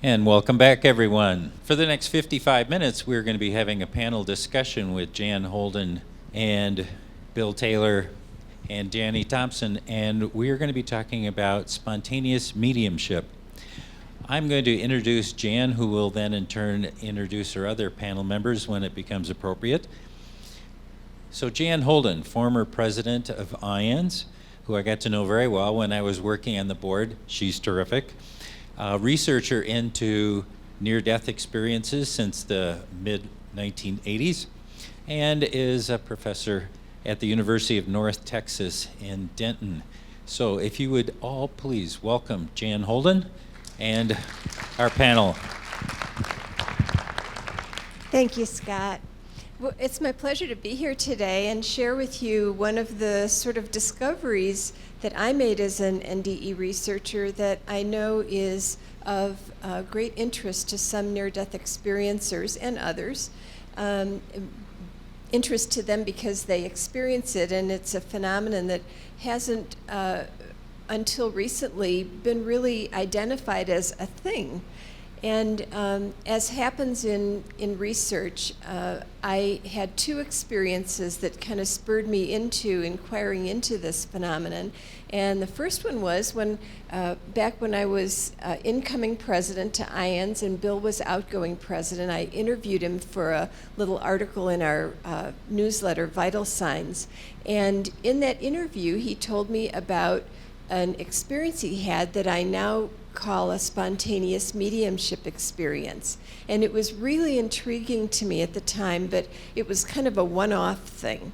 And welcome back, everyone. For the next 55 minutes, we're going to be having a panel discussion with Jan Holden and Bill Taylor and Janie Thompson, and we are going to be talking about spontaneous mediumship. I'm going to introduce Jan, who will then in turn introduce our other panel members when it becomes appropriate. So Jan Holden, former president of IANDS, who I got to know very well when I was working on the board. She's terrific. Researcher into near-death experiences since the mid-1980s, and is a professor at the University of North Texas in Denton. So if you would all please welcome Jan Holden and our panel. Thank you, Scott. Well, it's my pleasure to be here today and share with you one of the sort of discoveries that I made as an NDE researcher that I know is of great interest to some near-death experiencers and others. Interest to them because they experience it, and it's a phenomenon that hasn't, until recently, been really identified as a thing. And as happens in research, I had two experiences that kind of spurred me into inquiring into this phenomenon. And the first one was when, back when I was incoming president to IANDS and Bill was outgoing president, I interviewed him for a little article in our newsletter, Vital Signs. And in that interview, he told me about an experience he had that I now call a spontaneous mediumship experience. And it was really intriguing to me at the time, but it was kind of a one-off thing.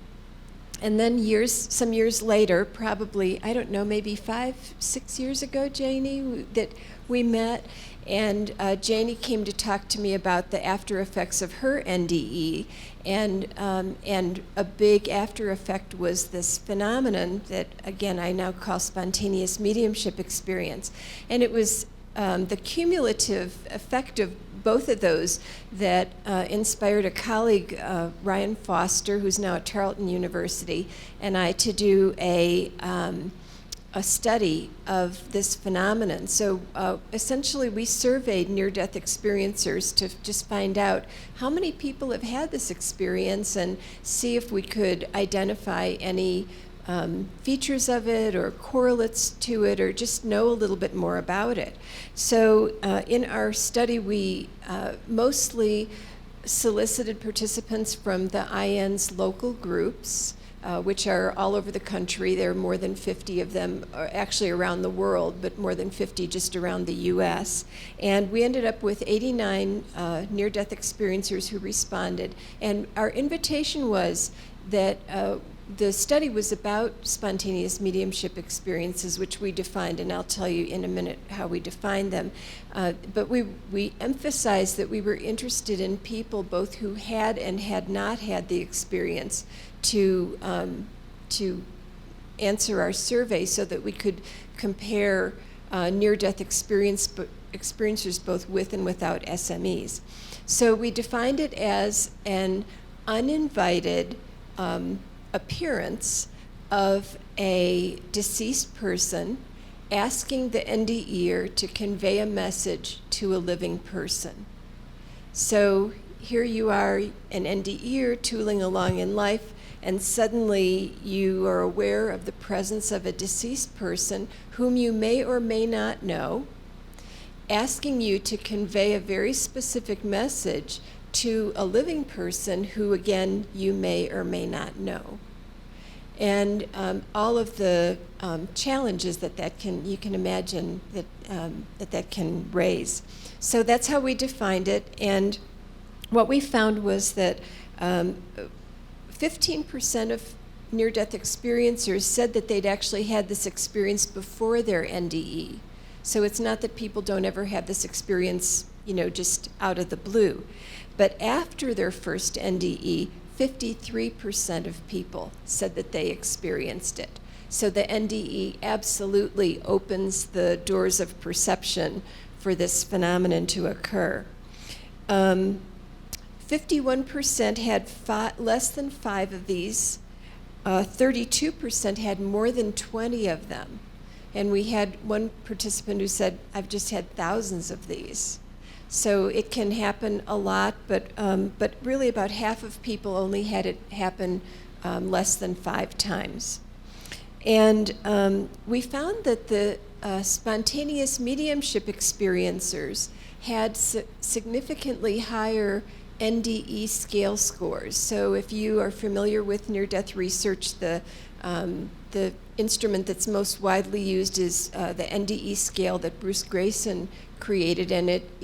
And then some years later, probably, I don't know, maybe 5-6 years ago, Janie, that we met, and Janie came to talk to me about the after effects of her NDE, and a big after effect was this phenomenon that, again, I now call spontaneous mediumship experience. And it was the cumulative effect of both of those that inspired a colleague, Ryan Foster, who's now at Tarleton University, and I to do a study of this phenomenon. So essentially we surveyed near-death experiencers to just find out how many people have had this experience and see if we could identify any features of it or correlates to it, or just know a little bit more about it. So in our study, we mostly solicited participants from the IANDS local groups, which are all over the country. There are more than 50 of them, or actually around the world, but more than 50 just around the US. And we ended up with 89 near-death experiencers who responded. And our invitation was that the study was about spontaneous mediumship experiences, which we defined, and I'll tell you in a minute how we defined them. But we emphasized that we were interested in people both who had and had not had the experience to answer our survey so that we could compare near-death experiencers both with and without SMEs. So we defined it as an uninvited appearance of a deceased person asking the NDEer to convey a message to a living person. So here you are, an NDEer tooling along in life, and suddenly you are aware of the presence of a deceased person whom you may or may not know, asking you to convey a very specific message to a living person who, again, you may or may not know. And all of the challenges that you can imagine that can raise. So that's how we defined it. And what we found was that 15% of near-death experiencers said that they'd actually had this experience before their NDE. So it's not that people don't ever have this experience, just out of the blue. But after their first NDE, 53% of people said that they experienced it. So the NDE absolutely opens the doors of perception for this phenomenon to occur. 51% had less than 5 of these. 32% had more than 20 of them. And we had one participant who said, I've just had thousands of these. So it can happen a lot, but really about half of people only had it happen less than 5 times. And we found that the spontaneous mediumship experiencers had significantly higher NDE scale scores. So if you are familiar with near-death research, the instrument that's most widely used is the NDE scale that Bruce Grayson created, and it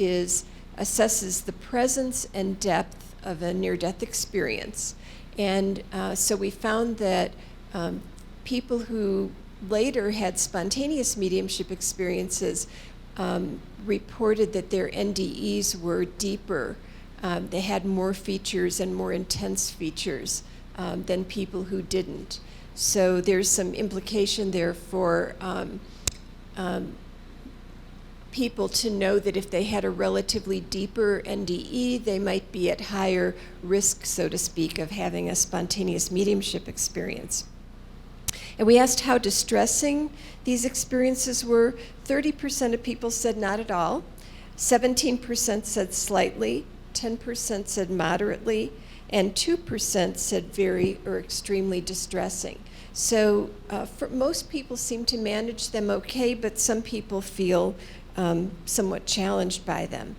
assesses the presence and depth of a near-death experience. And so we found that people who later had spontaneous mediumship experiences reported that their NDEs were deeper. They had more features and more intense features than people who didn't. So there's some implication there for people to know that if they had a relatively deeper NDE, they might be at higher risk, so to speak, of having a spontaneous mediumship experience. And we asked how distressing these experiences were. 30% of people said not at all, 17% said slightly, 10% said moderately, and 2% said very or extremely distressing. So for most people seem to manage them okay, but some people feel somewhat challenged by them.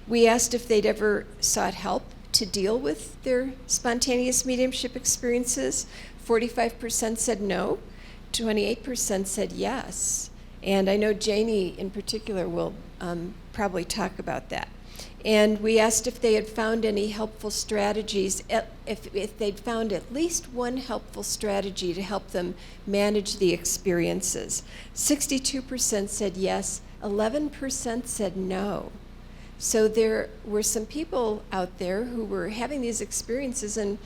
We asked if they'd ever sought help to deal with their spontaneous mediumship experiences. 45% said no, 28% said yes. And I know Janie in particular will probably talk about that. And we asked if they had found any helpful strategies, if they'd found at least one helpful strategy to help them manage the experiences. 62% said yes, 11% said no. So there were some people out there who were having these experiences and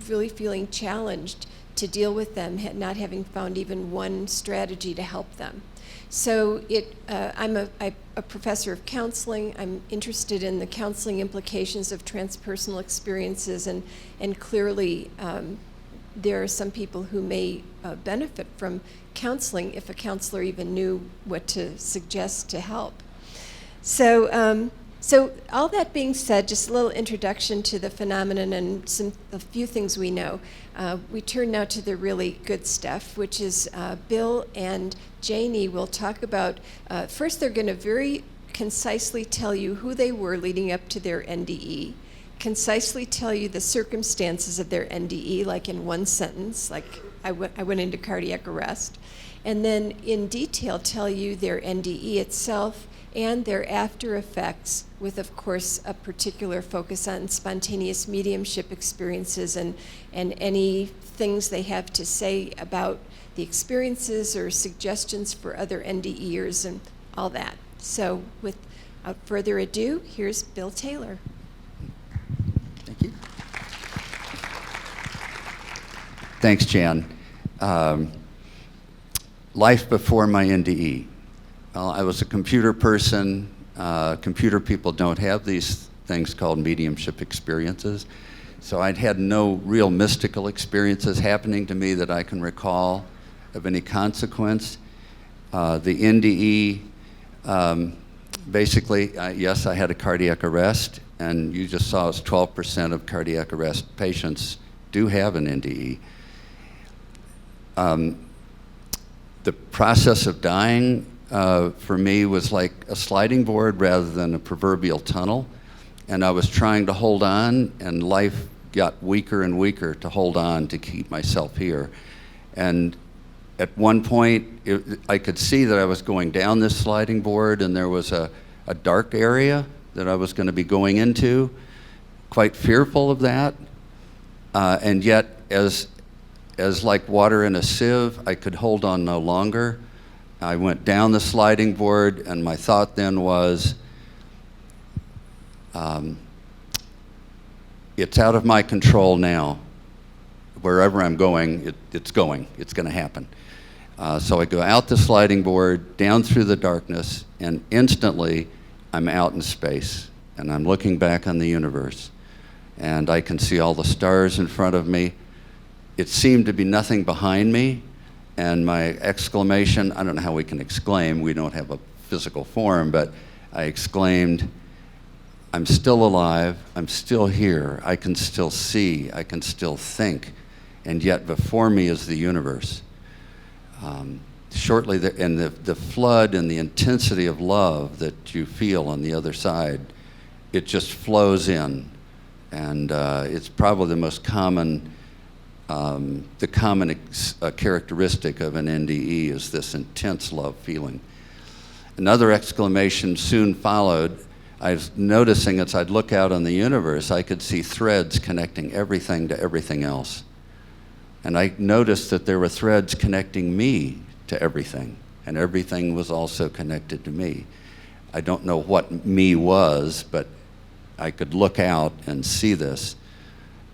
really feeling challenged to deal with them, not having found even one strategy to help them. So I'm a professor of counseling. I'm interested in the counseling implications of transpersonal experiences, and clearly there are some people who may benefit from counseling if a counselor even knew what to suggest to help. So all that being said, just a little introduction to the phenomenon and a few things we know. We turn now to the really good stuff, which is Bill and Janie will talk about, first they're going to very concisely tell you who they were leading up to their NDE, concisely tell you the circumstances of their NDE, like in one sentence, like I went into cardiac arrest, and then in detail tell you their NDE itself and their after effects, with, of course, a particular focus on spontaneous mediumship experiences and any things they have to say about the experiences or suggestions for other NDEers and all that. So without further ado, here's Bill Taylor. Thank you. Thanks, Jan. Life before my NDE. Well, I was a computer person. Computer people don't have these things called mediumship experiences. So I'd had no real mystical experiences happening to me that I can recall of any consequence. The NDE, basically, yes, I had a cardiac arrest, and you just saw us 12% of cardiac arrest patients do have an NDE. The process of dying for me was like a sliding board rather than a proverbial tunnel, and I was trying to hold on, and life got weaker and weaker to hold on to keep myself here. And at one point, I could see that I was going down this sliding board, and there was a dark area that I was going to be going into, quite fearful of that, and yet as like water in a sieve, I could hold on no longer. I went down the sliding board, and my thought then was, it's out of my control now. Wherever I'm going, it's going to happen. So I go out the sliding board, down through the darkness, and instantly I'm out in space, and I'm looking back on the universe, and I can see all the stars in front of me. It seemed to be nothing behind me, and my exclamation, I don't know how we can exclaim, we don't have a physical form, but I exclaimed, I'm still alive, I'm still here, I can still see, I can still think, and yet before me is the universe. Shortly, the flood and the intensity of love that you feel on the other side, it just flows in. And it's probably the most common, characteristic of an NDE is this intense love feeling. Another exclamation soon followed. I was noticing as I'd look out on the universe, I could see threads connecting everything to everything else. And I noticed that there were threads connecting me to everything, and everything was also connected to me. I don't know what me was, but I could look out and see this.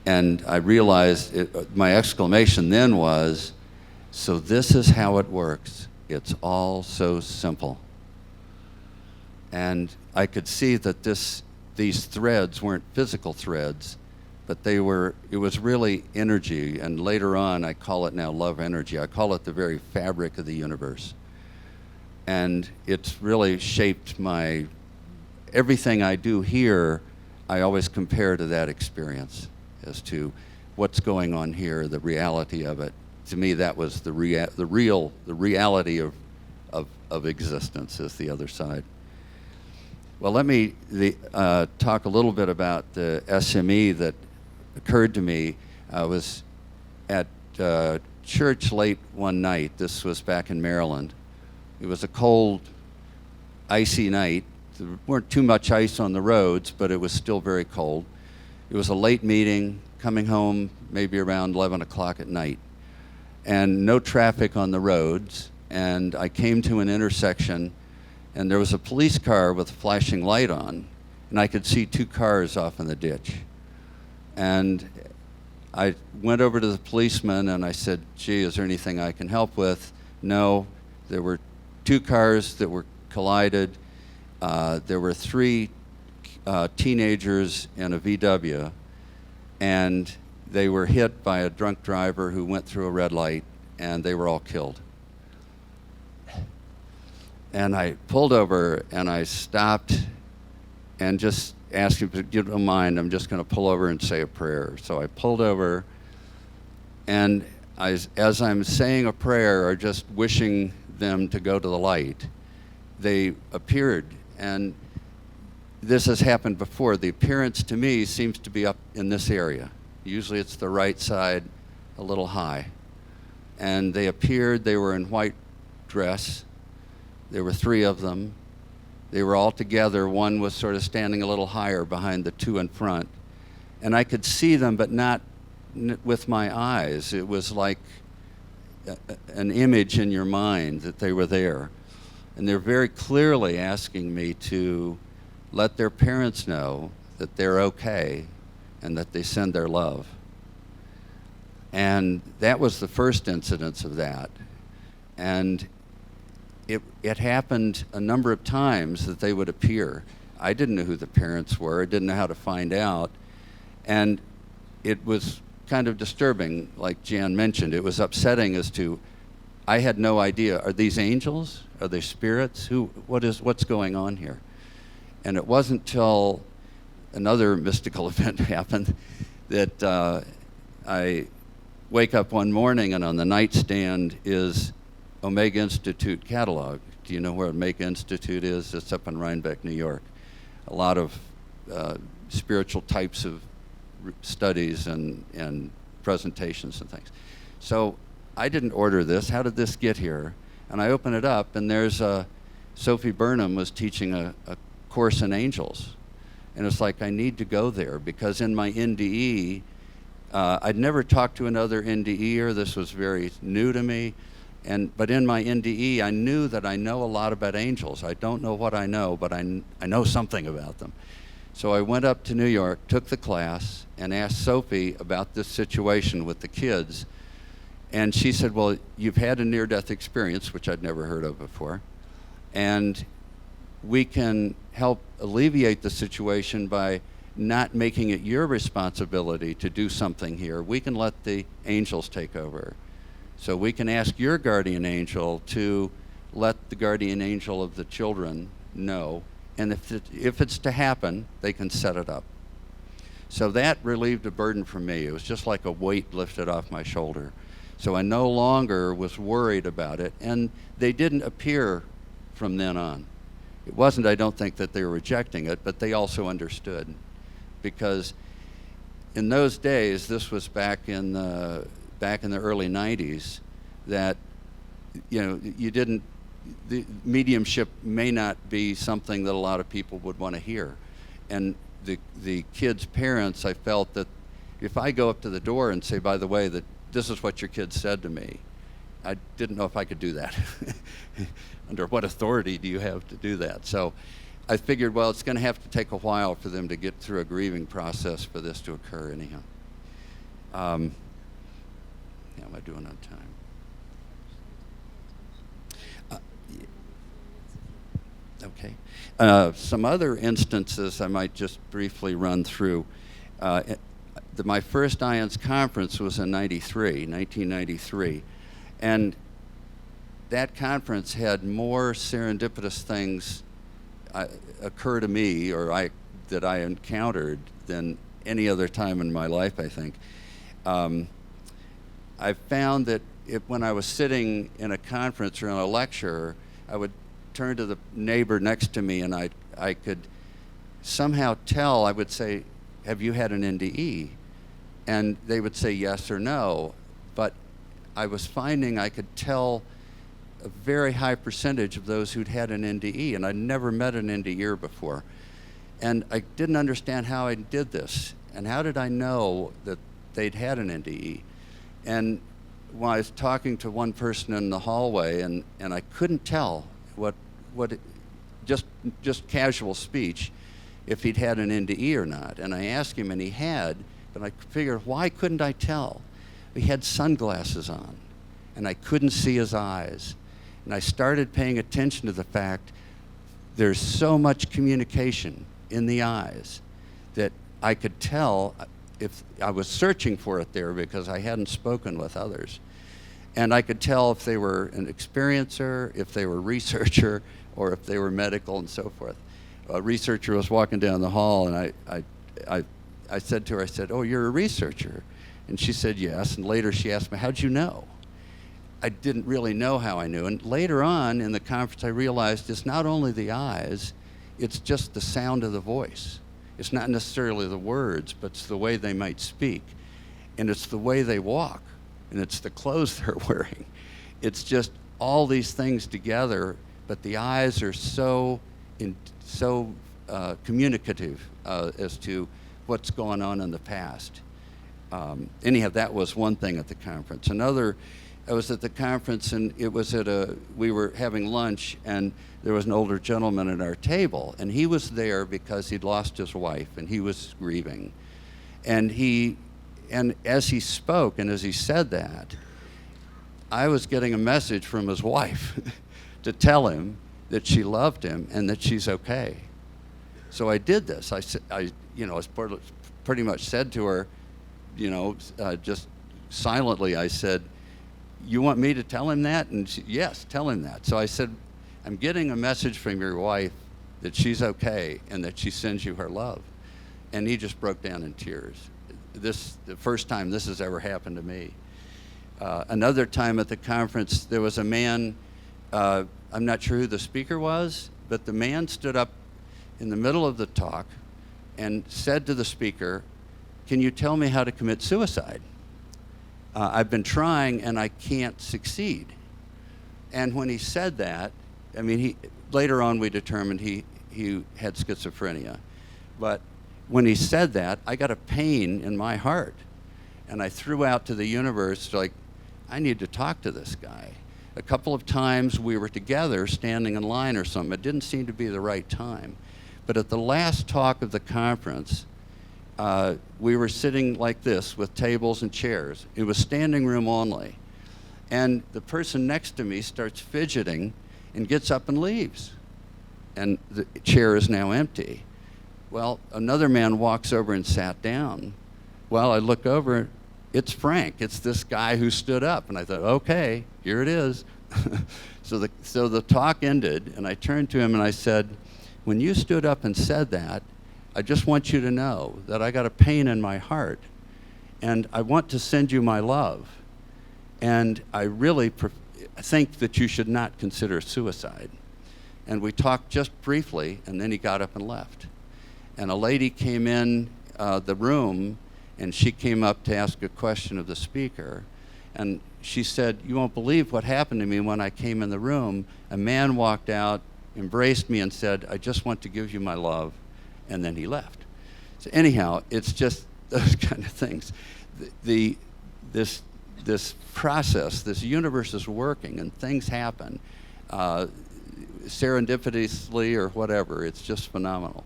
And I realized, my exclamation then was, so this is how it works. It's all so simple. And I could see that these threads weren't physical threads, but it was really energy. And later on, I call it now love energy. I call it the very fabric of the universe. And it's really shaped everything I do here, I always compare to that experience as to what's going on here, the reality of it. To me, that was the reality of existence is the other side. Well, let me talk a little bit about the SME that occurred to me. I was at church late one night. This was back in Maryland. It was a cold, icy night. There weren't too much ice on the roads, but it was still very cold. It was a late meeting, coming home maybe around 11 o'clock at night, and no traffic on the roads. And I came to an intersection, and there was a police car with a flashing light on, and I could see two cars off in the ditch. And I went over to the policeman and I said, gee, is there anything I can help with? No, there were two cars that were collided. There were three teenagers in a VW, and they were hit by a drunk driver who went through a red light, and they were all killed. And I pulled over and I stopped and just asked him, if you don't mind, I'm just going to pull over and say a prayer. So I pulled over, and as I'm saying a prayer or just wishing them to go to the light, they appeared. And this has happened before. The appearance to me seems to be up in this area. Usually it's the right side, a little high. And they appeared, they were in white dress. There were three of them. They were all together. One was sort of standing a little higher behind the two in front. And I could see them, but not with my eyes. It was like an image in your mind that they were there. And they're very clearly asking me to let their parents know that they're okay and that they send their love. And that was the first incidence of that. And it happened a number of times that they would appear. I didn't know who the parents were. I didn't know how to find out. And it was kind of disturbing, like Jan mentioned. It was upsetting as to, I had no idea, are these angels? Are they spirits? What's going on here? And it wasn't till another mystical event happened that I wake up one morning and on the nightstand is Omega Institute catalog. Do you know where Omega Institute is? It's up in Rhinebeck, New York. A lot of spiritual types of studies and presentations and things. So I didn't order this. How did this get here? And I open it up, and there's Sophie Burnham was teaching a course in angels. And it's like, I need to go there, because in my NDE, I'd never talked to another NDEer. This was very new to me. But in my NDE, I knew that I know a lot about angels. I don't know what I know, but I know something about them. So I went up to New York, took the class, and asked Sophie about this situation with the kids. And she said, well, you've had a near-death experience, which I'd never heard of before, and we can help alleviate the situation by not making it your responsibility to do something here. We can let the angels take over. So we can ask your guardian angel to let the guardian angel of the children know, and if it's to happen, they can set it up. So that relieved a burden from me. It was just like a weight lifted off my shoulder. So I no longer was worried about it, and they didn't appear from then on. It wasn't, I don't think, that they were rejecting it, but they also understood. Because in those days, this was back in the early 90s, that, you know, the mediumship may not be something that a lot of people would want to hear. And the kids' parents, I felt that if I go up to the door and say, by the way, that this is what your kid said to me, I didn't know if I could do that. Under what authority do you have to do that? So I figured, well, it's going to have to take a while for them to get through a grieving process for this to occur anyhow. How am I doing on time? Okay. Some other instances I might just briefly run through. My first IANDS conference was in 1993. And that conference had more serendipitous things occur to me, or that I encountered, than any other time in my life, I think. I found that when I was sitting in a conference or in a lecture, I would turn to the neighbor next to me, and I could somehow tell. I would say, have you had an NDE? And they would say yes or no, but I was finding I could tell a very high percentage of those who'd had an NDE, and I'd never met an NDEr before. And I didn't understand how I did this, and how did I know that they'd had an NDE? And when I was talking to one person in the hallway, and I couldn't tell just casual speech, if he'd had an NDE or not. And I asked him, and he had, but I figured, why couldn't I tell? He had sunglasses on, and I couldn't see his eyes. And I started paying attention to the fact there's so much communication in the eyes that I could tell if I was searching for it there, because I hadn't spoken with others. And I could tell if they were an experiencer, if they were a researcher, or if they were medical and so forth. A researcher was walking down the hall, and I said to her, I said, oh, you're a researcher? And she said yes, and later she asked me, how'd you know? I didn't really know how I knew. And later on in the conference, I realized it's not only the eyes, it's just the sound of the voice. It's not necessarily the words, but it's the way they might speak. And it's the way they walk, and it's the clothes they're wearing. It's just all these things together, but the eyes are so communicative as to what's going on in the past. Anyhow, that was one thing at the conference. Another, I was at the conference, and it was we were having lunch, and there was an older gentleman at our table, and he was there because he'd lost his wife, and he was grieving. And as he spoke, and as he said that, I was getting a message from his wife to tell him that she loved him and that she's okay. So I did this. I pretty much said to her, just silently, I said, you want me to tell him that? And she, yes, tell him that. So I said, I'm getting a message from your wife that she's okay and that she sends you her love. And he just broke down in tears. The first time this has ever happened to me. Another time at the conference, there was a man, I'm not sure who the speaker was, but the man stood up in the middle of the talk and said to the speaker, can you tell me how to commit suicide? I've been trying and I can't succeed. And when he said that, I mean, later on we determined he had schizophrenia. But when he said that, I got a pain in my heart. And I threw out to the universe, like, I need to talk to this guy. A couple of times we were together standing in line or something. It didn't seem to be the right time. But at the last talk of the conference, we were sitting like this with tables and chairs. It was standing room only. And the person next to me starts fidgeting and gets up and leaves. And the chair is now empty. Well, another man walks over and sat down. Well, I look over, it's Frank. It's this guy who stood up. And I thought, okay, here it is. So the talk ended, and I turned to him and I said, when you stood up and said that, I just want you to know that I got a pain in my heart, and I want to send you my love. And I really think that you should not consider suicide. And we talked just briefly, and then he got up and left. And a lady came in the room, and she came up to ask a question of the speaker. And she said, "You won't believe what happened to me when I came in the room. A man walked out, embraced me, and said, 'I just want to give you my love,' and then he left." So anyhow, it's just those kind of things. This process, this universe is working, and things happen serendipitously or whatever. It's just phenomenal.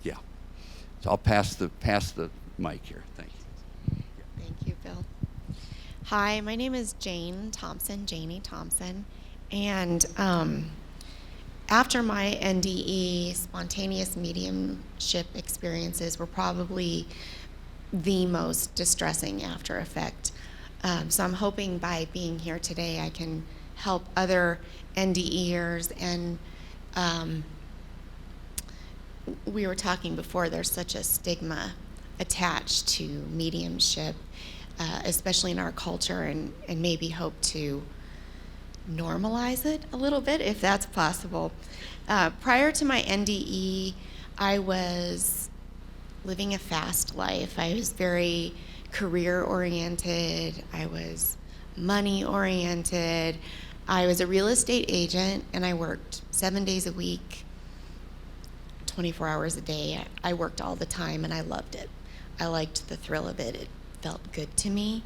Yeah. So I'll pass the mic here. Thank you. Thank you, Bill. Hi, my name is Janie Thompson, and after my NDE, spontaneous mediumship experiences were probably the most distressing after effect. So I'm hoping by being here today I can help other NDEers. And we were talking before, there's such a stigma attached to mediumship, especially in our culture, and maybe hope to normalize it a little bit, if that's possible. Prior to my NDE, I was living a fast life. I was very career-oriented. I was money-oriented. I was a real estate agent, and I worked 7 days a week, 24 hours a day. I worked all the time, and I loved it. I liked the thrill of it. It felt good to me.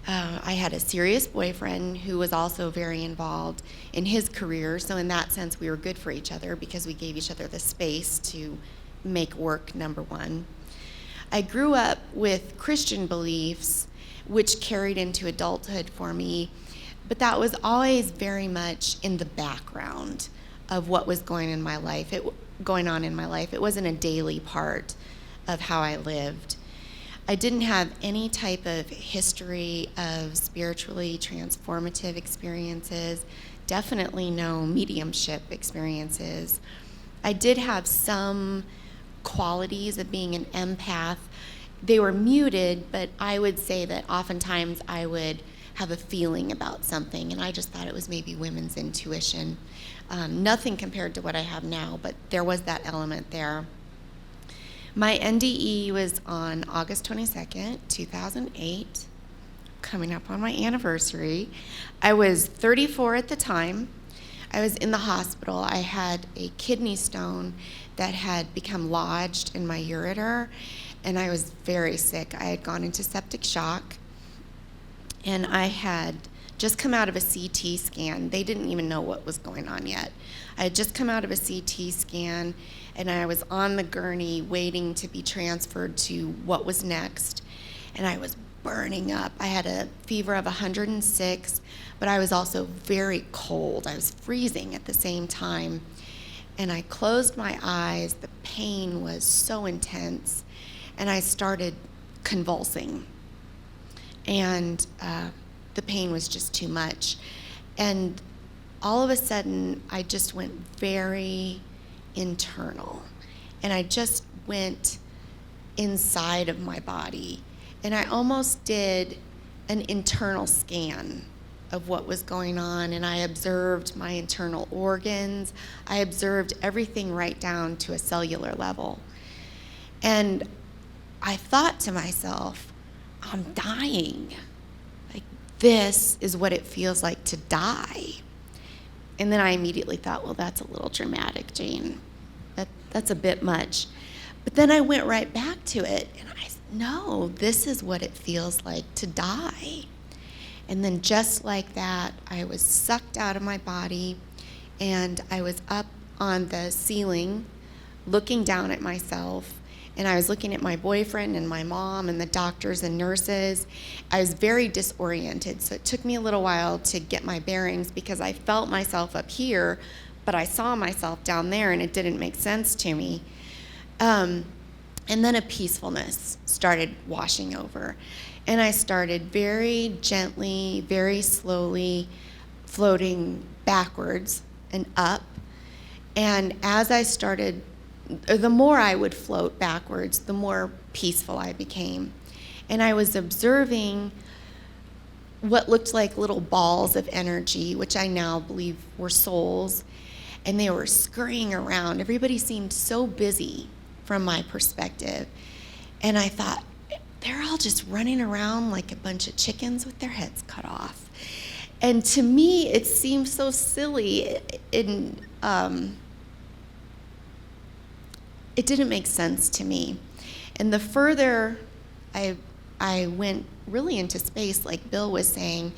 I had a serious boyfriend who was also very involved in his career, so in that sense we were good for each other because we gave each other the space to make work number one. I grew up with Christian beliefs, which carried into adulthood for me, but that was always very much in the background of what was going on in my life. It wasn't a daily part of how I lived. I didn't have any type of history of spiritually transformative experiences, definitely no mediumship experiences. I did have some qualities of being an empath. They were muted, but I would say that oftentimes I would have a feeling about something, and I just thought it was maybe women's intuition. Nothing compared to what I have now, but there was that element there. My NDE was on August 22nd, 2008, coming up on my anniversary. I was 34 at the time. I was in the hospital. I had a kidney stone that had become lodged in my ureter, and I was very sick. I had gone into septic shock, and I had just come out of a CT scan. They didn't even know what was going on yet. I had just come out of a CT scan, and I was on the gurney waiting to be transferred to what was next, and I was burning up. I had a fever of 106, but I was also very cold. I was freezing at the same time, and I closed my eyes. The pain was so intense, and I started convulsing, and the pain was just too much. And all of a sudden, I just went very internal, and I just went inside of my body, and I almost did an internal scan of what was going on, and I observed my internal organs. I observed everything right down to a cellular level. And I thought to myself, I'm dying. Like, this is what it feels like to die. And then I immediately thought, well, that's a little dramatic, Jane. That's a bit much. But then I went right back to it, and I said, no, this is what it feels like to die. And then just like that, I was sucked out of my body, and I was up on the ceiling looking down at myself, and I was looking at my boyfriend and my mom and the doctors and nurses. I was very disoriented, so it took me a little while to get my bearings because I felt myself up here, but I saw myself down there, and it didn't make sense to me. And then a peacefulness started washing over, and I started very gently, very slowly floating backwards and up. And as I started, or the more I would float backwards, the more peaceful I became. And I was observing what looked like little balls of energy, which I now believe were souls, and they were scurrying around. Everybody seemed so busy from my perspective. And I thought, they're all just running around like a bunch of chickens with their heads cut off. And to me, it seemed so silly. It didn't make sense to me. And the further I went really into space, like Bill was saying,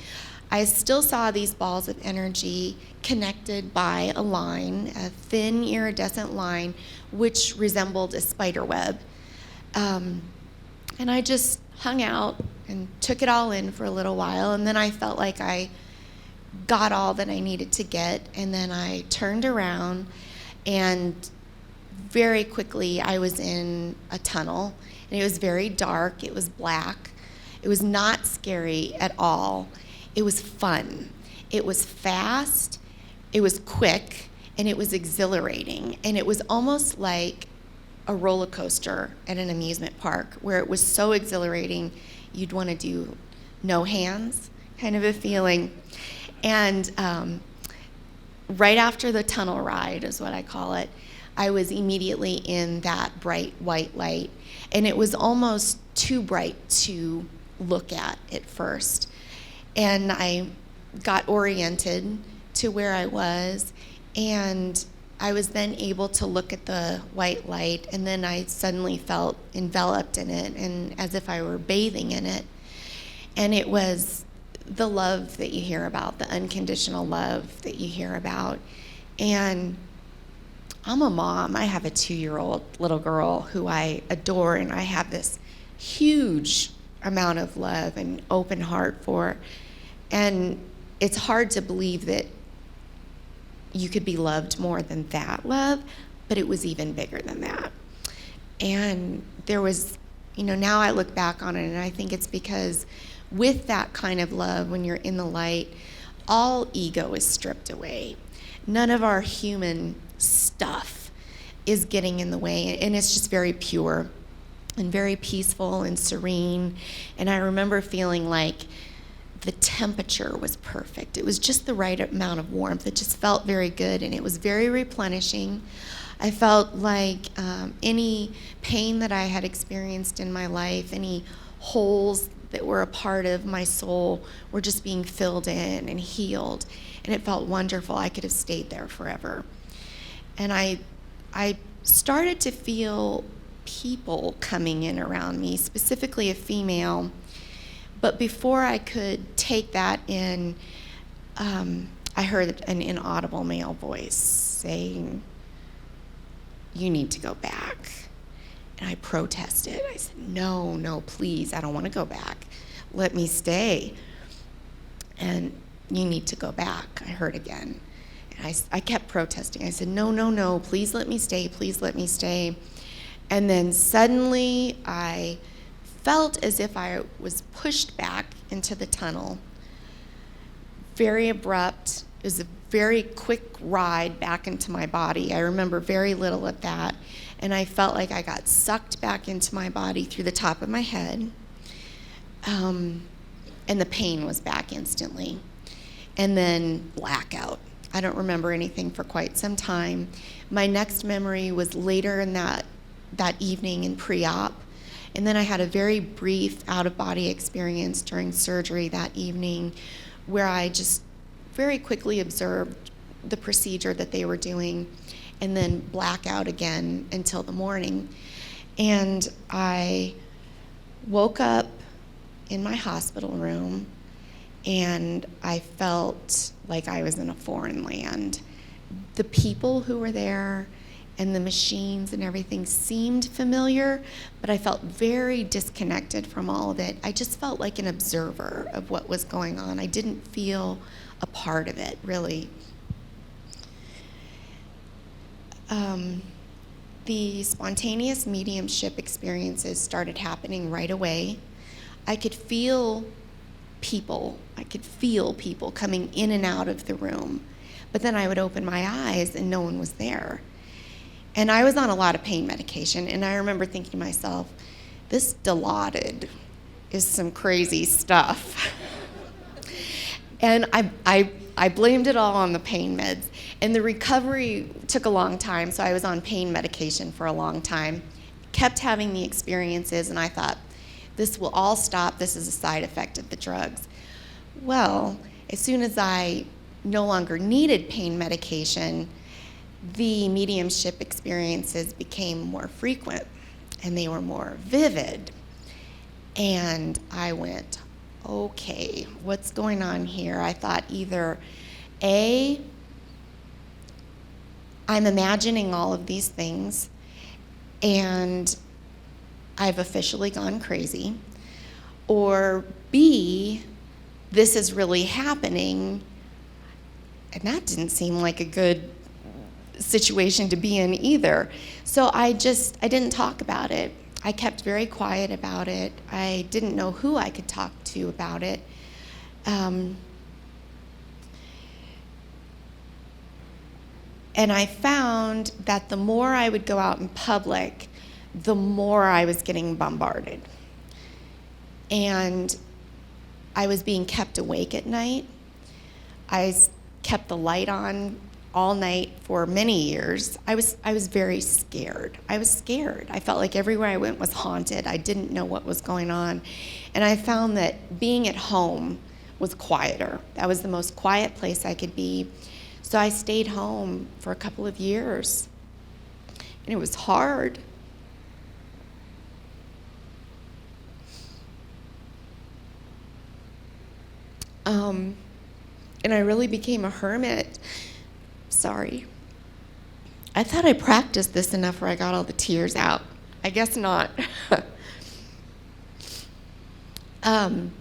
I still saw these balls of energy connected by a line, a thin iridescent line, which resembled a spider web. And I just hung out and took it all in for a little while, and then I felt like I got all that I needed to get, and then I turned around, and very quickly I was in a tunnel, and it was very dark, it was black. It was not scary at all. It was fun. It was fast, it was quick, and it was exhilarating, and it was almost like a roller coaster at an amusement park where it was so exhilarating you'd want to do no hands kind of a feeling. And right after the tunnel ride is what I call it, I was immediately in that bright white light, and it was almost too bright to look at first. And I got oriented to where I was, and I was then able to look at the white light, and then I suddenly felt enveloped in it, and as if I were bathing in it. And it was the love that you hear about, the unconditional love that you hear about. And I'm a mom. I have a 2-year-old little girl who I adore, and I have this huge amount of love and open heart for. And it's hard to believe that you could be loved more than that love, but it was even bigger than that. And there was, now I look back on it, and I think it's because with that kind of love, when you're in the light, all ego is stripped away. None of our human stuff is getting in the way, and it's just very pure and very peaceful and serene. And I remember feeling like the temperature was perfect. It was just the right amount of warmth. It just felt very good, and it was very replenishing. I felt like any pain that I had experienced in my life, any holes that were a part of my soul, were just being filled in and healed, and it felt wonderful. I could have stayed there forever. And I started to feel people coming in around me, specifically a female. But before I could take that in, I heard an inaudible male voice saying, "You need to go back." And I protested. I said, no, please, I don't want to go back. Let me stay. And "You need to go back," I heard again. And I kept protesting. I said, no, please let me stay, please let me stay. And then suddenly I felt as if I was pushed back into the tunnel. Very abrupt. It was a very quick ride back into my body. I remember very little of that. And I felt like I got sucked back into my body through the top of my head. And the pain was back instantly. And then blackout. I don't remember anything for quite some time. My next memory was later in that evening in pre-op. And then I had a very brief out-of-body experience during surgery that evening where I just very quickly observed the procedure that they were doing and then black out again until the morning. And I woke up in my hospital room, and I felt like I was in a foreign land. The people who were there and the machines and everything seemed familiar, but I felt very disconnected from all of it. I just felt like an observer of what was going on. I didn't feel a part of it, really. The spontaneous mediumship experiences started happening right away. I could feel people coming in and out of the room, But then I would open my eyes and no one was there. And I was on a lot of pain medication, and I remember thinking to myself, this Dilaudid is some crazy stuff. And I blamed it all on the pain meds. And the recovery took a long time, so I was on pain medication for a long time. Kept having the experiences, and I thought, this will all stop. This is a side effect of the drugs. Well, as soon as I no longer needed pain medication, the mediumship experiences became more frequent, and they were more vivid. And I went, okay, what's going on here? I thought either A, I'm imagining all of these things and I've officially gone crazy, or B, this is really happening, and that didn't seem like a good situation to be in either. So I didn't talk about it. I kept very quiet about it. I didn't know who I could talk to about it. And I found that the more I would go out in public, the more I was getting bombarded. And I was being kept awake at night. I kept the light on all night for many years. I was very scared. I was scared. I felt like everywhere I went was haunted. I didn't know what was going on. And I found that being at home was quieter. That was the most quiet place I could be. So I stayed home for a couple of years. And it was hard. And I really became a hermit. Sorry. I thought I practiced this enough where I got all the tears out. I guess not. And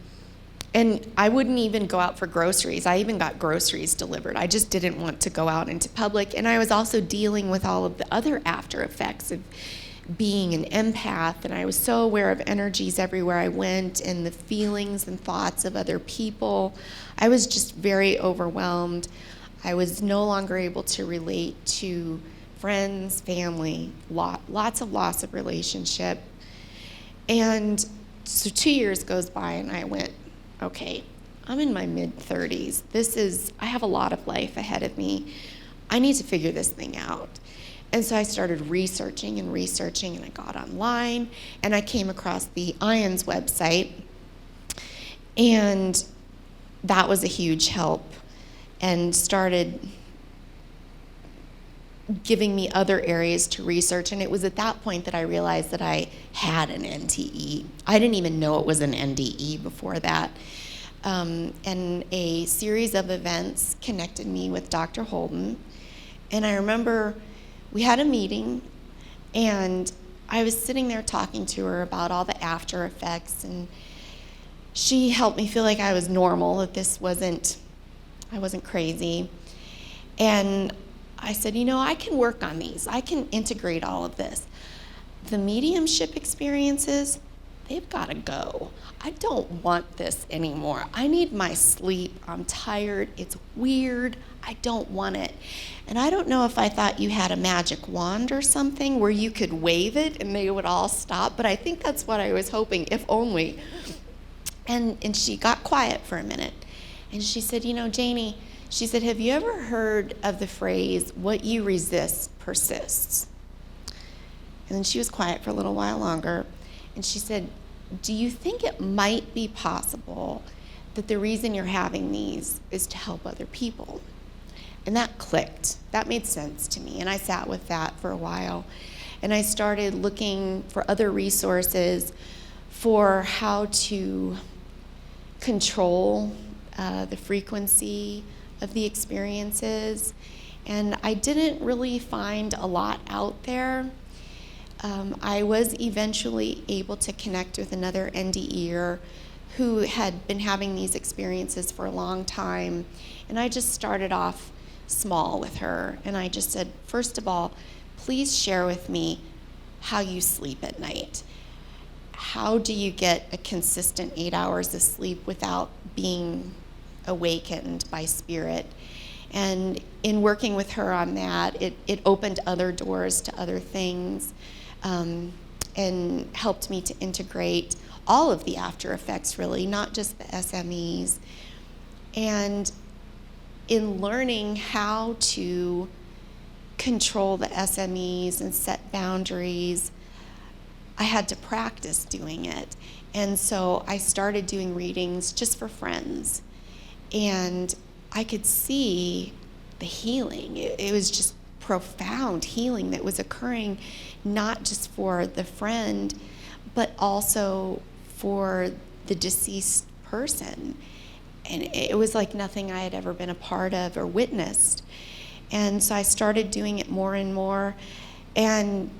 I wouldn't even go out for groceries. I even got groceries delivered. I just didn't want to go out into public. And I was also dealing with all of the other after effects of being an empath, and I was so aware of energies everywhere I went and the feelings and thoughts of other people. I was just very overwhelmed. I was no longer able to relate to friends, family, lots of loss of relationship. And so 2 years goes by and I went, okay, I'm in my mid-30s. I have a lot of life ahead of me. I need to figure this thing out. And so I started researching, and I got online, and I came across the IANDS website, and that was a huge help, and started giving me other areas to research. And it was at that point that I realized that I had an NDE. I didn't even know it was an NDE before that. And a series of events connected me with Dr. Holden. And I remember we had a meeting, and I was sitting there talking to her about all the after effects, and she helped me feel like I was normal, that I wasn't crazy. And I said, I can work on these. I can integrate all of this. The mediumship experiences, they've got to go. I don't want this anymore. I need my sleep. I'm tired. It's weird. I don't want it. And I don't know if I thought you had a magic wand or something where you could wave it and they would all stop, but I think that's what I was hoping, if only. And she got quiet for a minute. And she said, Janie, she said, have you ever heard of the phrase, what you resist persists? And then she was quiet for a little while longer. And she said, do you think it might be possible that the reason you're having these is to help other people? And that clicked. That made sense to me. And I sat with that for a while. And I started looking for other resources for how to control the frequency of the experiences. And I didn't really find a lot out there. I was eventually able to connect with another NDEr who had been having these experiences for a long time. And I just started off small with her. And I just said, first of all, please share with me how you sleep at night. How do you get a consistent 8 hours of sleep without being awakened by spirit? And in working with her on that, it opened other doors to other things, and helped me to integrate all of the after effects, really, not just the SMEs. And in learning how to control the SMEs and set boundaries, I had to practice doing it. And so I started doing readings just for friends. And I could see the healing. It was just profound healing that was occurring, not just for the friend, but also for the deceased person. And it was like nothing I had ever been a part of or witnessed. And so I started doing it more and more. And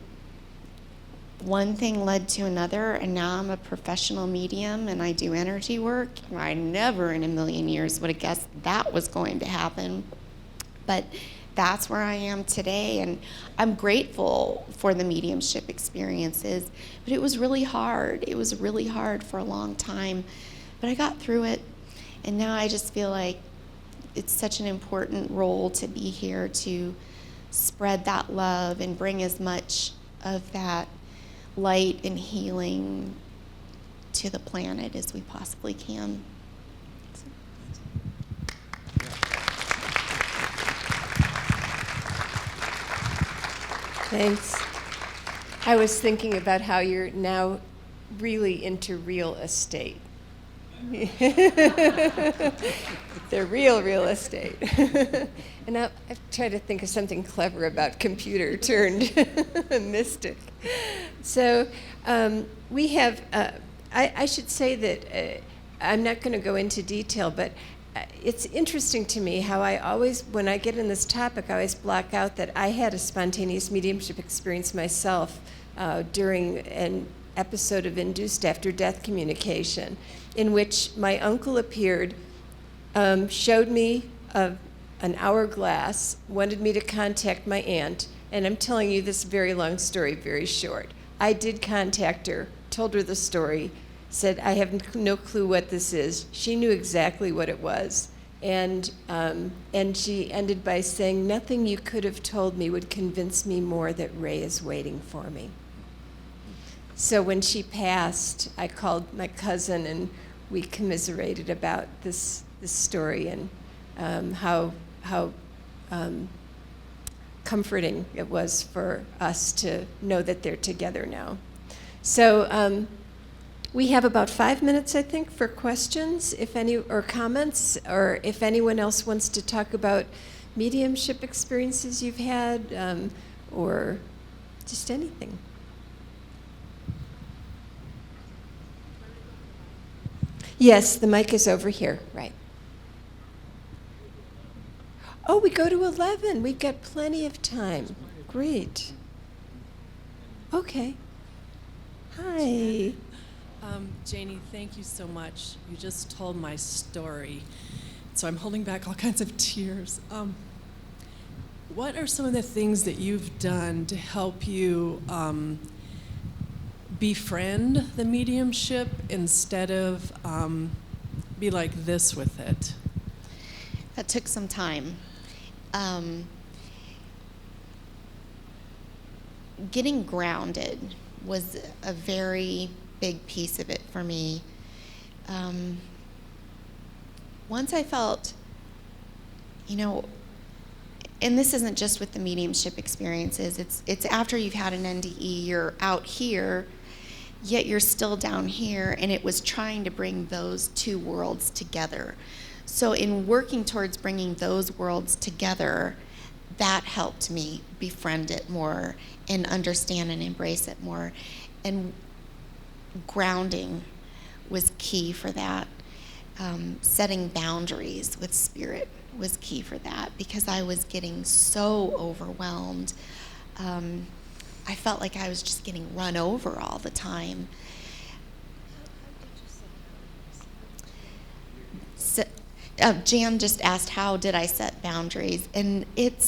one thing led to another, and now I'm a professional medium and I do energy work. I never in a million years would have guessed that was going to happen. But that's where I am today, and I'm grateful for the mediumship experiences, but it was really hard. It was really hard for a long time, but I got through it, and now I just feel like it's such an important role to be here to spread that love and bring as much of that light and healing to the planet as we possibly can. Thanks. I was thinking about how you're now really into real estate. The real estate. And I've tried to think of something clever about computer turned mystic. So we have, I should say that I'm not going to go into detail, but it's interesting to me how I always, when I get in this topic, I always block out that I had a spontaneous mediumship experience myself during an episode of induced after-death communication, in which my uncle appeared, showed me an hourglass, wanted me to contact my aunt, and I'm telling you this very long story, very short. I did contact her, told her the story, said, I have no clue what this is. She knew exactly what it was. And she ended by saying, nothing you could have told me would convince me more that Ray is waiting for me. So when she passed, I called my cousin and we commiserated about this story and how comforting it was for us to know that they're together now. So we have about 5 minutes, I think, for questions, if any, or comments, or if anyone else wants to talk about mediumship experiences you've had, or just anything. Yes, the mic is over here, right. Oh, we go to 11. We've got plenty of time. Great. Okay. Hi. Janie, thank you so much. You just told my story, so I'm holding back all kinds of tears. What are some of the things that you've done to help you befriend the mediumship instead of be like this with it? That took some time. Getting grounded was a very big piece of it for me. Once I felt, and this isn't just with the mediumship experiences, it's after you've had an NDE, you're out here, yet you're still down here, and it was trying to bring those two worlds together. So in working towards bringing those worlds together, that helped me befriend it more and understand and embrace it more. And grounding was key for that. Setting boundaries with spirit was key for that because I was getting so overwhelmed. I felt like I was just getting run over all the time. Jan just asked, how did I set boundaries? And it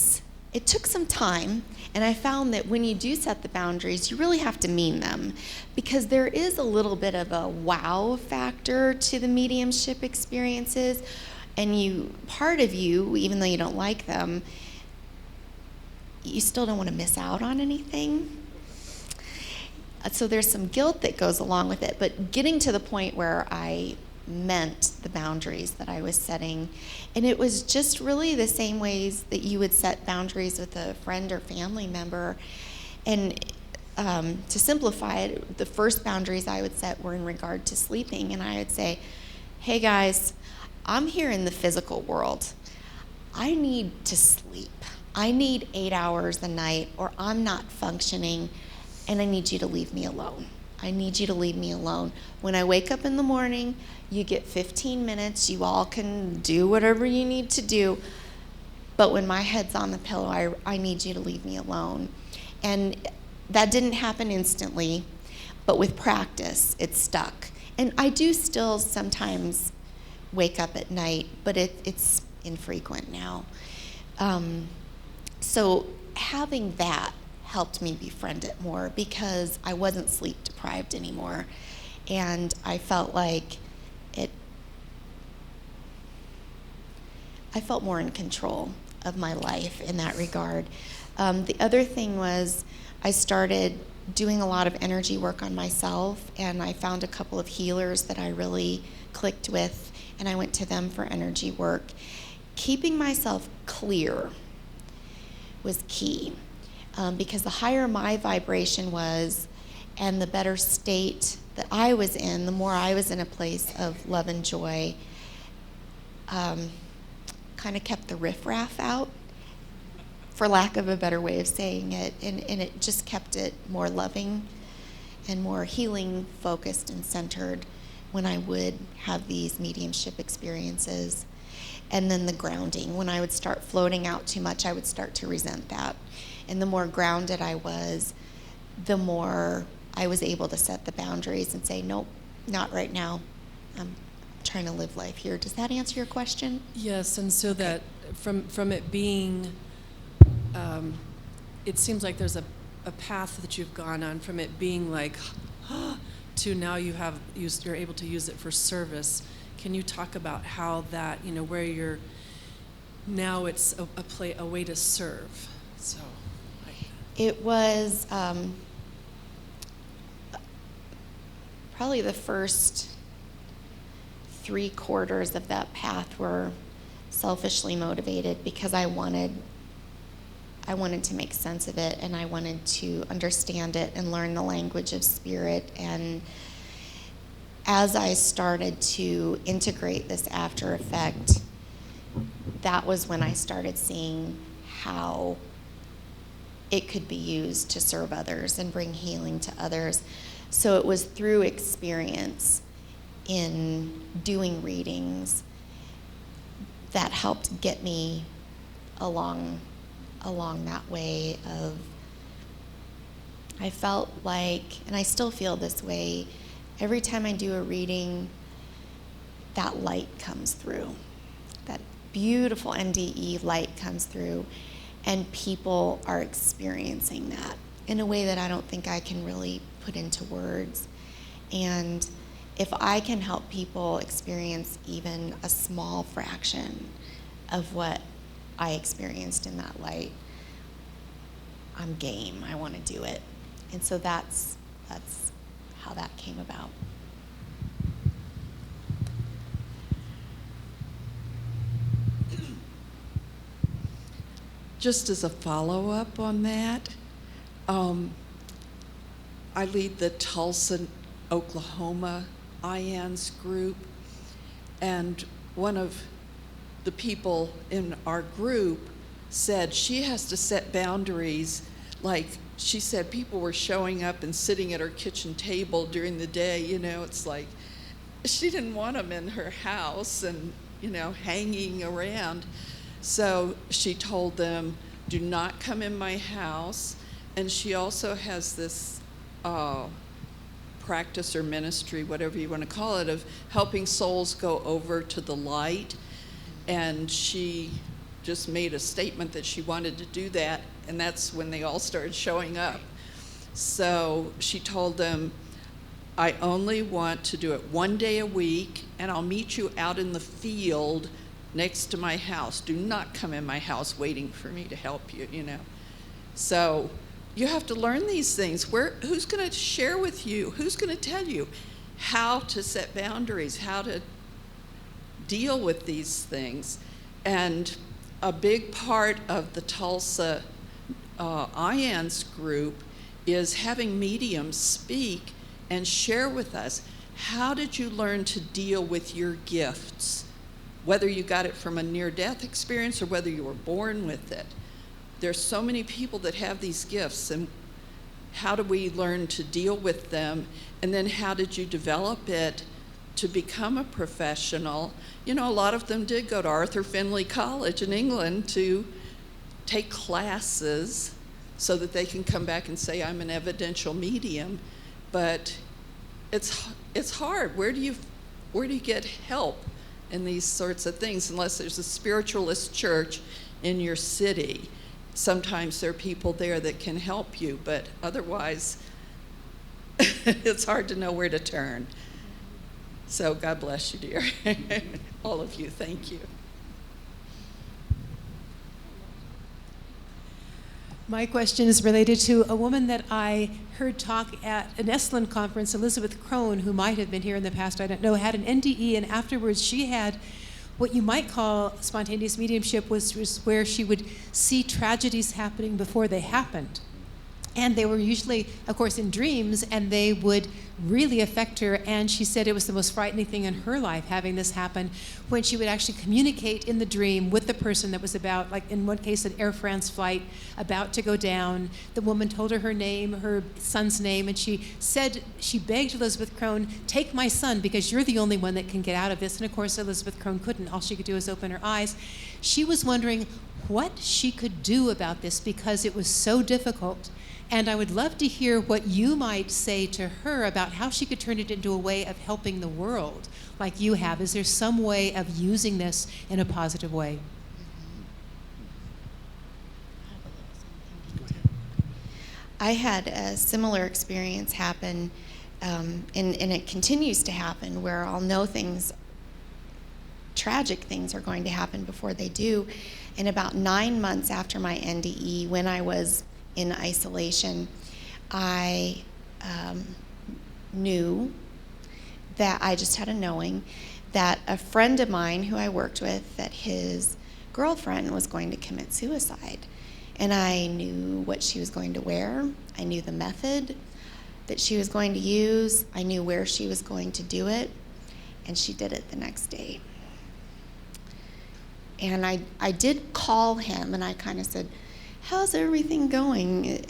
took some time, and I found that when you do set the boundaries, you really have to mean them, because there is a little bit of a wow factor to the mediumship experiences, And part of you, even though you don't like them, you still don't want to miss out on anything. So there's some guilt that goes along with it, but getting to the point where I meant the boundaries that I was setting, and it was just really the same ways that you would set boundaries with a friend or family member. And to simplify it, the first boundaries I would set were in regard to sleeping, and I would say, hey guys, I'm here in the physical world. I need to sleep. I need 8 hours a night, or I'm not functioning, and I need you to leave me alone. I need you to leave me alone. When I wake up in the morning, you get 15 minutes. You all can do whatever you need to do. But when my head's on the pillow, I need you to leave me alone. And that didn't happen instantly, but with practice, it stuck. And I do still sometimes wake up at night, but it's infrequent now. So having that helped me befriend it more, because I wasn't sleep deprived anymore. And I felt like I felt more in control of my life in that regard. The other thing was I started doing a lot of energy work on myself, and I found a couple of healers that I really clicked with, and I went to them for energy work. Keeping myself clear was key, because the higher my vibration was and the better state that I was in, the more I was in a place of love and joy, kind of kept the riffraff out, for lack of a better way of saying it, and it just kept it more loving and more healing focused and centered when I would have these mediumship experiences. And then the grounding, when I would start floating out too much, I would start to resent that. And the more grounded I was, the more I was able to set the boundaries and say, nope, not right now. I'm trying to live life here. Does that answer your question? Yes, and so that from it being, it seems like there's a path that you've gone on from it being like, to now you're able to use it for service. Can you talk about how that, where you're, now it's a way to serve, so. It was probably the first 3/4 of that path were selfishly motivated, because I wanted to make sense of it, and I wanted to understand it and learn the language of spirit. And as I started to integrate this after effect, that was when I started seeing how it could be used to serve others and bring healing to others. So it was through experience in doing readings that helped get me along that way of, I felt like, and I still feel this way, every time I do a reading, that light comes through. That beautiful NDE light comes through, and people are experiencing that in a way that I don't think I can really put into words. And if I can help people experience even a small fraction of what I experienced in that light, I'm game. I want to do it. And so that's how that came about. Just as a follow-up on that, I lead the Tulsa, Oklahoma IANDS group, and one of the people in our group said she has to set boundaries. Like, she said people were showing up and sitting at her kitchen table during the day, it's like she didn't want them in her house and, hanging around. So she told them, do not come in my house. And she also has this practice or ministry, whatever you want to call it, of helping souls go over to the light. And she just made a statement that she wanted to do that, and that's when they all started showing up. So she told them, I only want to do it one day a week, and I'll meet you out in the field next to my house. Do not come in my house waiting for me to help you, you know. So you have to learn these things. Who's going to share with you? Who's going to tell you how to set boundaries, how to deal with these things? And a big part of the Tulsa IANDS group is having mediums speak and share with us, how did you learn to deal with your gifts? Whether you got it from a near-death experience or whether you were born with it. There's so many people that have these gifts, and how do we learn to deal with them? And then how did you develop it to become a professional? You know, a lot of them did go to Arthur Findlay College in England to take classes so that they can come back and say, I'm an evidential medium. But it's hard. Where do you get help in these sorts of things unless there's a spiritualist church in your city? Sometimes there are people there that can help you, but otherwise it's hard to know where to turn. So God bless you, dear. All of you, thank you. My question is related to a woman that I heard talk at an Esalen conference, Elizabeth Crone, who might have been here in the past, I don't know, had an NDE, and afterwards she had what you might call spontaneous mediumship, was where she would see tragedies happening before they happened. And they were usually, of course, in dreams, and they would really affect her. And she said it was the most frightening thing in her life, having this happen, when she would actually communicate in the dream with the person that was about, like in one case, an Air France flight about to go down. The woman told her name, her son's name, and she said, she begged Elizabeth Crone, take my son, because you're the only one that can get out of this. And of course, Elizabeth Crone couldn't. All she could do was open her eyes. She was wondering what she could do about this because it was so difficult. And I would love to hear what you might say to her about how she could turn it into a way of helping the world like you have. Is there some way of using this in a positive way? I had a similar experience happen, and it continues to happen, where I'll know things, tragic things are going to happen before they do. And about 9 months after my NDE, when I was in isolation, I knew that I just had a knowing that a friend of mine who I worked with, that his girlfriend was going to commit suicide. And I knew what she was going to wear. I knew the method that she was going to use. I knew where she was going to do it. And she did it the next day. And I did call him, and I kind of said, how's everything going?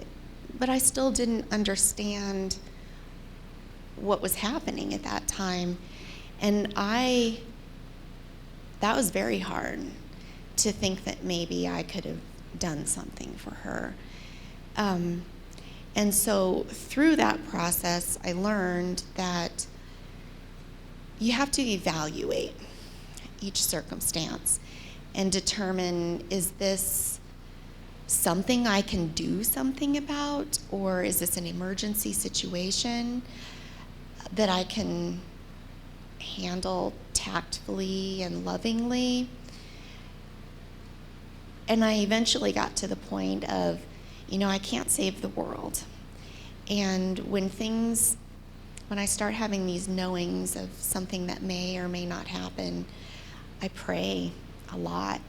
But I still didn't understand what was happening at that time. And that was very hard to think that maybe I could have done something for her. And so through that process, I learned that you have to evaluate each circumstance and determine, is this something I can do something about, or is this an emergency situation that I can handle tactfully and lovingly? And I eventually got to the point of, I can't save the world. And when I start having these knowings of something that may or may not happen, I pray a lot.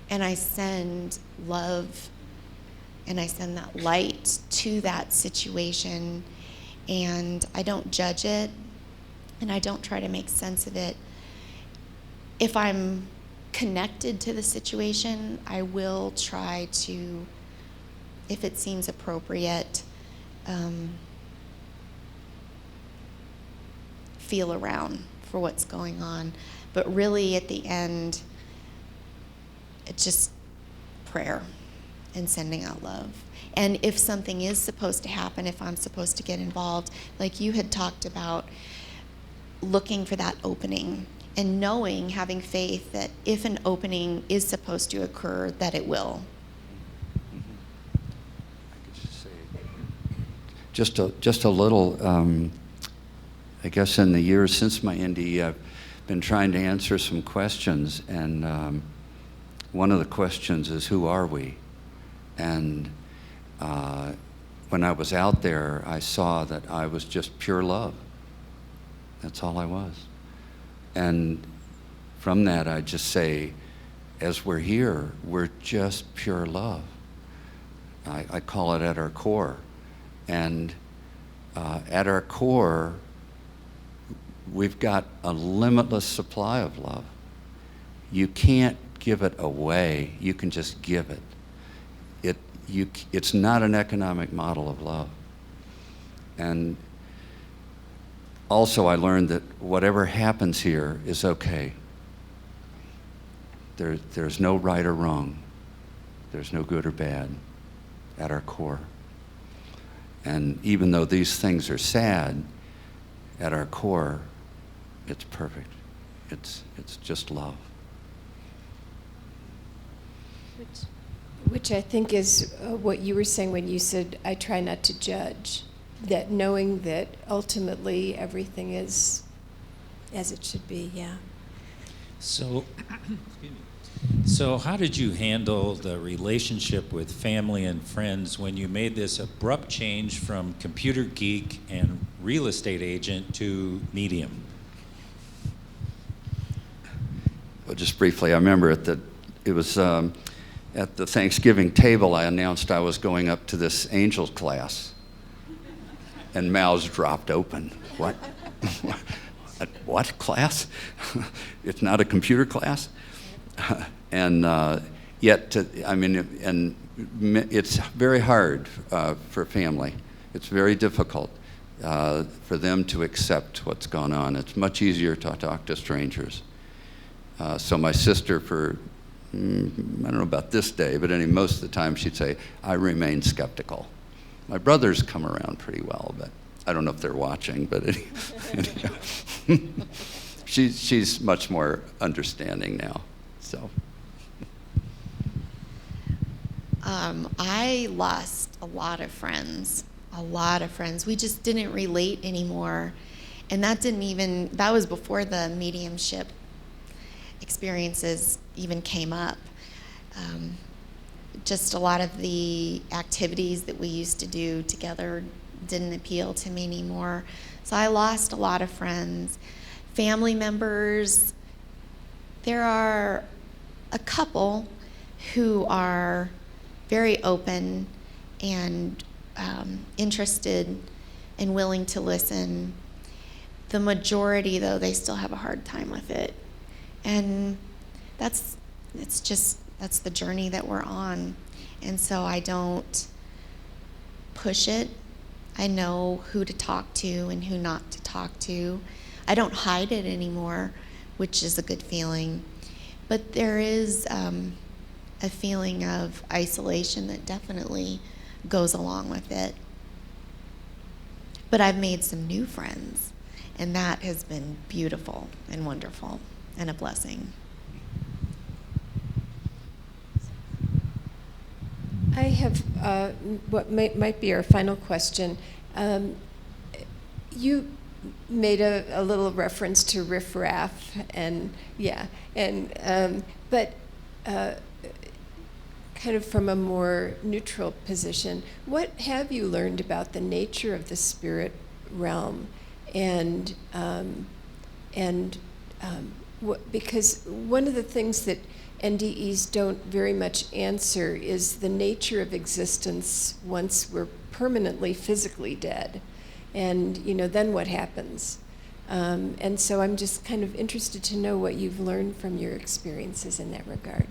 And I send love, and I send that light to that situation, and I don't judge it, and I don't try to make sense of it. If I'm connected to the situation, I will try to, if it seems appropriate, feel around for what's going on. But really, at the end, it's just prayer and sending out love. And if something is supposed to happen, if I'm supposed to get involved, like you had talked about, looking for that opening and knowing, having faith that if an opening is supposed to occur, that it will. I could say just a little, I guess in the years since my NDE, I've been trying to answer some questions, and one of the questions is, who are we? And when I was out there, I saw that I was just pure love. That's all I was. And from that, I just say, as we're here, we're just pure love. I call it at our core. And at our core, we've got a limitless supply of love. You can't give it away. You can just give it. It's not an economic model of love. And also I learned that whatever happens here is okay. There's no right or wrong. There's no good or bad at our core. And even though these things are sad, at our core, it's perfect. It's just love. Which I think is what you were saying when you said, I try not to judge. That knowing that ultimately everything is as it should be, yeah. So, so how did you handle the relationship with family and friends when you made this abrupt change from computer geek and real estate agent to medium? Well, just briefly, I remember it was at the Thanksgiving table, I announced I was going up to this angels class, and mouths dropped open. What? What class? It's not a computer class? And yet, it's very hard for family. It's very difficult for them to accept what's gone on. It's much easier to talk to strangers. So my sister, for I don't know about this day, but most of the time she'd say, I remain skeptical. My brothers come around pretty well, but I don't know if they're watching, but anyhow. She's much more understanding now, so. I lost a lot of friends. We just didn't relate anymore. And that was before the mediumship experiences even came up. Just a lot of the activities that we used to do together didn't appeal to me anymore. So I lost a lot of friends. Family members, there are a couple who are very open and interested and willing to listen. The majority, though, they still have a hard time with it. And that's the journey that we're on. And so I don't push it. I know who to talk to and who not to talk to. I don't hide it anymore, which is a good feeling. But there is a feeling of isolation that definitely goes along with it. But I've made some new friends, and that has been beautiful and wonderful and a blessing. I have what might be our final question. You made a little reference to riff-raff, and yeah, and but kind of from a more neutral position, what have you learned about the nature of the spirit realm, and because one of the things that NDEs don't very much answer is the nature of existence once we're permanently physically dead, and then what happens. And so I'm just kind of interested to know what you've learned from your experiences in that regard.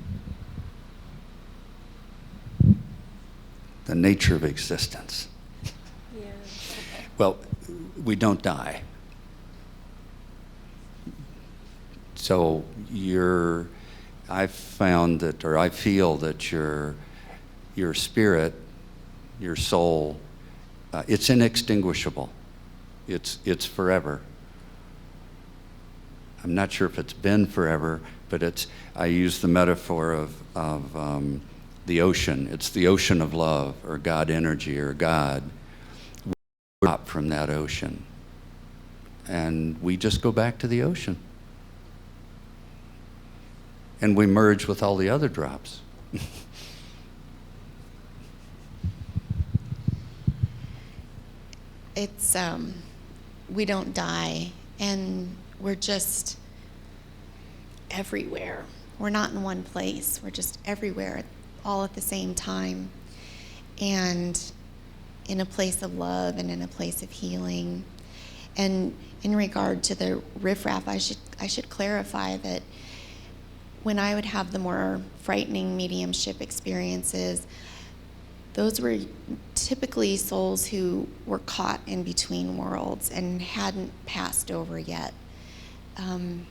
The nature of existence. Yeah. Well, we don't die. So I've found that, or I feel that your spirit, your soul, it's inextinguishable. It's forever. I'm not sure if it's been forever, but I use the metaphor of the ocean. It's the ocean of love, or God energy, or God. We drop from that ocean, and we just go back to the ocean. and we merge with all the other drops. It's, we don't die, and we're just everywhere. We're not in one place. We're just everywhere, all at the same time. And in a place of love and in a place of healing. And in regard to the riffraff, I should clarify that when I would have the more frightening mediumship experiences, those were typically souls who were caught in between worlds and hadn't passed over yet. And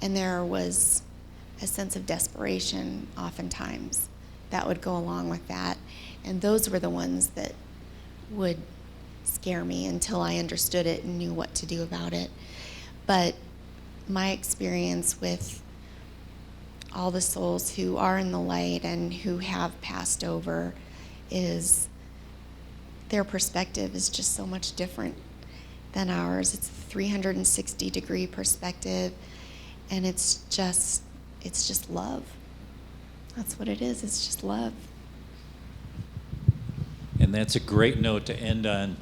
there was a sense of desperation oftentimes that would go along with that. And those were the ones that would scare me until I understood it and knew what to do about it. But my experience with all the souls who are in the light and who have passed over is their perspective is just so much different than ours. It's a 360-degree perspective, and it's just love. That's what it is. It's just love. And that's a great note to end on.